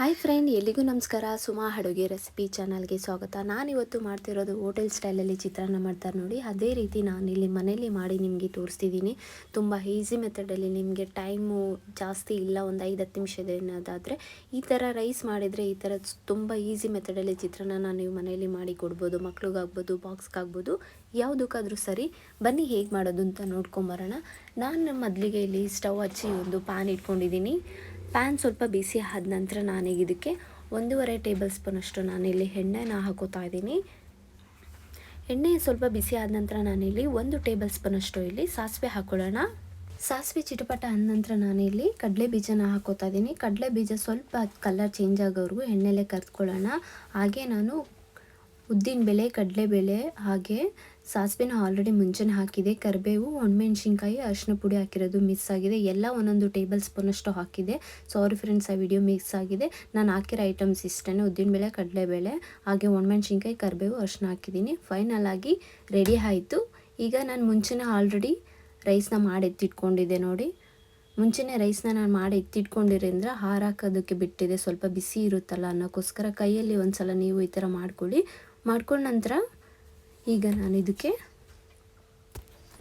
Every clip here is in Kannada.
ಹಾಯ್ ಫ್ರೆಂಡ್, ಎಲ್ಲಿಗೂ ನಮಸ್ಕಾರ. ಸುಮಾ ಅಡುಗೆ ರೆಸಿಪಿ ಚಾನಲ್ಗೆ ಸ್ವಾಗತ. ನಾನಿವತ್ತು ಮಾಡ್ತಿರೋದು ಹೋಟೆಲ್ ಸ್ಟೈಲಲ್ಲಿ ಚಿತ್ರಾನ್ನ ಮಾಡ್ತಾರೆ ನೋಡಿ, ಅದೇ ರೀತಿ ನಾನಿಲ್ಲಿ ಮನೇಲಿ ಮಾಡಿ ನಿಮಗೆ ತೋರಿಸ್ತಿದ್ದೀನಿ. ತುಂಬ ಈಸಿ ಮೆಥಡಲ್ಲಿ, ನಿಮಗೆ ಟೈಮು ಜಾಸ್ತಿ ಇಲ್ಲ, ಒಂದು 5-10 ನಿಮಿಷದೇನದಾದರೆ ಈ ಥರ ರೈಸ್ ಮಾಡಿದರೆ ಈ ಥರ ತುಂಬ ಈಸಿ ಮೆಥಡಲ್ಲಿ ಚಿತ್ರಾನ್ನ ನೀವು ಮನೇಲಿ ಮಾಡಿ ಕೊಡ್ಬೋದು. ಮಕ್ಳಿಗಾಗ್ಬೋದು, ಬಾಕ್ಸ್ಗಾಗ್ಬೋದು, ಯಾವುದಕ್ಕಾದರೂ ಸರಿ. ಬನ್ನಿ ಹೇಗೆ ಮಾಡೋದು ಅಂತ ನೋಡ್ಕೊಂಬರೋಣ. ನಾನು ಮೊದಲಿಗೆ ಇಲ್ಲಿ ಸ್ಟವ್ ಹಚ್ಚಿ ಒಂದು ಪ್ಯಾನ್ ಇಟ್ಕೊಂಡಿದ್ದೀನಿ. ಪ್ಯಾನ್ ಸ್ವಲ್ಪ ಬಿಸಿ ಆದ ನಂತರ ನಾನೀಗ ಇದಕ್ಕೆ 1.5 ಟೇಬಲ್ ಸ್ಪೂನಷ್ಟು ನಾನಿಲ್ಲಿ ಎಣ್ಣೆನ ಹಾಕೋತಾ ಇದ್ದೀನಿ. ಎಣ್ಣೆ ಸ್ವಲ್ಪ ಬಿಸಿ ಆದ ನಂತರ ನಾನಿಲ್ಲಿ 1 ಟೇಬಲ್ ಸ್ಪೂನಷ್ಟು ಇಲ್ಲಿ ಸಾಸಿವೆ ಹಾಕೊಳ್ಳೋಣ. ಸಾಸಿವೆ ಚಿಟಪಟ ಆದ ನಂತರ ನಾನಿಲ್ಲಿ ಕಡಲೆ ಬೀಜನ ಹಾಕೋತಾ ಇದ್ದೀನಿ. ಕಡಲೆ ಬೀಜ ಸ್ವಲ್ಪ ಕಲರ್ ಚೇಂಜ್ ಆಗೋವರೆಗೂ ಎಣ್ಣೆಲೆ ಕರೆದುಕೊಳ್ಳೋಣ. ಹಾಗೆ ನಾನು ಉದ್ದಿನಬೇಳೆ, ಕಡಲೆಬೇಳೆ ಹಾಗೆ ಸಾಸಿವೆನ ಆಲ್ರೆಡಿ ಮುಂಚೆನೇ ಹಾಕಿದೆ. ಕರಿಬೇವು, ಒಣಮೆಣ್ಸಿನ್ಕಾಯಿ, ಅರಿಶಿನ ಪುಡಿ ಹಾಕಿರೋದು ಮಿಕ್ಸ್ ಆಗಿದೆ. ಎಲ್ಲ 1 ಟೇಬಲ್ ಸ್ಪೂನಷ್ಟು ಹಾಕಿದೆ. ಸಾರಿ ಫ್ರೆಂಡ್ಸ್, ಆ ವಿಡಿಯೋ ಮಿಕ್ಸ್ ಆಗಿದೆ. ನಾನು ಹಾಕಿರೋ ಐಟಮ್ಸ್ ಇಷ್ಟೇ: ಉದ್ದಿನಬೇಳೆ, ಕಡಲೆಬೇಳೆ ಹಾಗೆ ಒಣಮೆಣ್ಸಿನ್ಕಾಯಿ, ಕರಿಬೇವು, ಅರಿಶಿನ ಹಾಕಿದ್ದೀನಿ. ಫೈನಲ್ ಆಗಿ ರೆಡಿ ಆಯಿತು. ಈಗ ನಾನು ಮುಂಚೆನೇ ಆಲ್ರೆಡಿ ರೈಸ್ನ ಮಾಡಿ ಎತ್ತಿಟ್ಕೊಂಡಿದ್ದೆ ನೋಡಿ. ಮುಂಚೆನೇ ರೈಸ್ನ ನಾನು ಮಾಡಿ ಎತ್ತಿಟ್ಕೊಂಡಿರೋದ್ರಿಂದ ಹಾರಾಕೋದಕ್ಕೆ ಬಿಟ್ಟಿದೆ. ಸ್ವಲ್ಪ ಬಿಸಿ ಇರುತ್ತಲ್ಲ ಅನ್ನೋಕ್ಕೋಸ್ಕರ ಕೈಯಲ್ಲಿ ಒಂದು ಸಲ ನೀವು ಈ ಥರ ಮಾಡ್ಕೊಂಡ ನಂತರ ಈಗ ನಾನು ಇದಕ್ಕೆ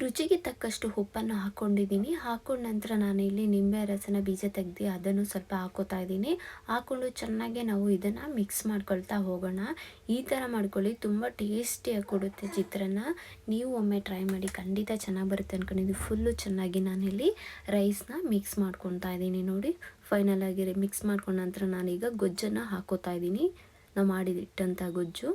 ರುಚಿಗೆ ತಕ್ಕಷ್ಟು ಉಪ್ಪನ್ನು ಹಾಕ್ಕೊಂಡಿದ್ದೀನಿ. ಹಾಕೊಂಡ ನಂತರ ನಾನು ಇಲ್ಲಿ ನಿಂಬೆ ರಸನ ಬೀಜ ತೆಗೆದು ಅದನ್ನು ಸ್ವಲ್ಪ ಹಾಕೋತಾ ಇದ್ದೀನಿ. ಹಾಕ್ಕೊಂಡು ಚೆನ್ನಾಗಿ ನಾವು ಇದನ್ನು ಮಿಕ್ಸ್ ಮಾಡ್ಕೊಳ್ತಾ ಹೋಗೋಣ. ಈ ಥರ ಮಾಡ್ಕೊಳ್ಳಿ, ತುಂಬ ಟೇಸ್ಟಿಯಾಗಿ ಕೊಡುತ್ತೆ ಚಿತ್ರಾನ್ನ. ನೀವು ಒಮ್ಮೆ ಟ್ರೈ ಮಾಡಿ, ಖಂಡಿತ ಚೆನ್ನಾಗಿ ಬರುತ್ತೆ ಅಂದ್ಕೊಂಡಿದ್ದೀನಿ. ಫುಲ್ಲು ಚೆನ್ನಾಗಿ ನಾನಿಲ್ಲಿ ರೈಸ್ನ ಮಿಕ್ಸ್ ಮಾಡ್ಕೊತಾ ಇದ್ದೀನಿ ನೋಡಿ. ಫೈನಲ್ ಆಗಿ ಮಿಕ್ಸ್ ಮಾಡ್ಕೊಂಡ ನಂತರ ನಾನೀಗ ಗೊಜ್ಜನ್ನು ಹಾಕೋತಾ ಇದ್ದೀನಿ. ನಾವು ಮಾಡಿಟ್ಟಿಟ್ಟಂಥ ಗೊಜ್ಜು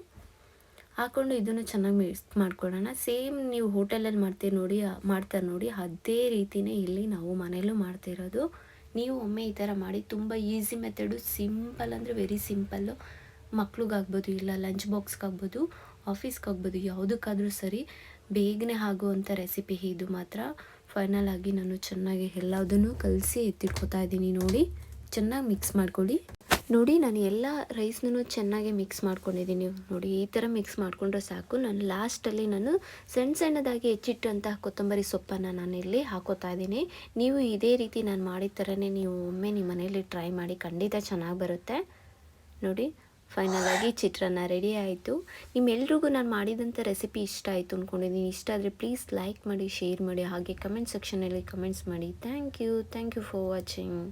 ಹಾಕ್ಕೊಂಡು ಇದನ್ನು ಚೆನ್ನಾಗಿ ಮಿಕ್ಸ್ ಮಾಡ್ಕೊಳ್ಳೋಣ. ಸೇಮ್ ನೀವು ಹೋಟೆಲಲ್ಲಿ ಮಾಡ್ತಾರೆ ನೋಡಿ, ಅದೇ ರೀತಿಯೇ ಇಲ್ಲಿ ನಾವು ಮನೆಯಲ್ಲೂ ಮಾಡ್ತಿರೋದು. ನೀವು ಒಮ್ಮೆ ಈ ಥರ ಮಾಡಿ, ತುಂಬ ಈಸಿ ಮೆಥಡು, ಸಿಂಪಲ್ ಅಂದರೆ ವೆರಿ ಸಿಂಪಲ್ಲು. ಮಕ್ಳಿಗಾಗ್ಬೋದು, ಇಲ್ಲ ಲಂಚ್ ಬಾಕ್ಸ್ಗಾಗ್ಬೋದು, ಆಫೀಸ್ಗಾಗ್ಬೋದು, ಯಾವುದಕ್ಕಾದರೂ ಸರಿ ಬೇಗನೆ ಆಗುವಂಥ ರೆಸಿಪಿ ಇದು ಮಾತ್ರ. ಫೈನಲ್ ಆಗಿ ನಾನು ಚೆನ್ನಾಗಿ ಎಲ್ಲದನ್ನು ಕಲಸಿ ಎತ್ತಿಟ್ಕೊತಾ ಇದ್ದೀನಿ ನೋಡಿ. ಚೆನ್ನಾಗಿ ಮಿಕ್ಸ್ ಮಾಡ್ಕೊಳ್ಳಿ ನೋಡಿ. ನಾನು ಎಲ್ಲ ರೈಸ್ನೂ ಚೆನ್ನಾಗಿ ಮಿಕ್ಸ್ ಮಾಡ್ಕೊಂಡಿದ್ದೀನಿ ನೋಡಿ. ಈ ಥರ ಮಿಕ್ಸ್ ಮಾಡಿಕೊಂಡ್ರೆ ಸಾಕು. ನಾನು ಲಾಸ್ಟಲ್ಲಿ ಸಣ್ಣದಾಗಿ ಹೆಚ್ಚಿಟ್ಟಂಥ ಕೊತ್ತಂಬರಿ ಸೊಪ್ಪನ್ನು ನಾನಿಲ್ಲಿ ಹಾಕೋತಾ ಇದ್ದೀನಿ. ನೀವು ಇದೇ ರೀತಿ ನಾನು ಮಾಡಿದ ಥರನೇ ನೀವು ಒಮ್ಮೆ ನಿಮ್ಮ ಮನೇಲಿ ಟ್ರೈ ಮಾಡಿ, ಖಂಡಿತ ಚೆನ್ನಾಗಿ ಬರುತ್ತೆ ನೋಡಿ. ಫೈನಲ್ ಆಗಿ ಚಿತ್ರಾನ್ನ ರೆಡಿ ಆಯಿತು. ನಿಮ್ಮೆಲ್ರಿಗೂ ನಾನು ಮಾಡಿದಂಥ ರೆಸಿಪಿ ಇಷ್ಟ ಆಯಿತು ಅಂದ್ಕೊಂಡಿದ್ದೀನಿ. ಇಷ್ಟ ಆದರೆ ಪ್ಲೀಸ್ ಲೈಕ್ ಮಾಡಿ, ಶೇರ್ ಮಾಡಿ, ಹಾಗೆ ಕಮೆಂಟ್ ಸೆಕ್ಷನಲ್ಲಿ ಕಮೆಂಟ್ಸ್ ಮಾಡಿ. Thank you for watching.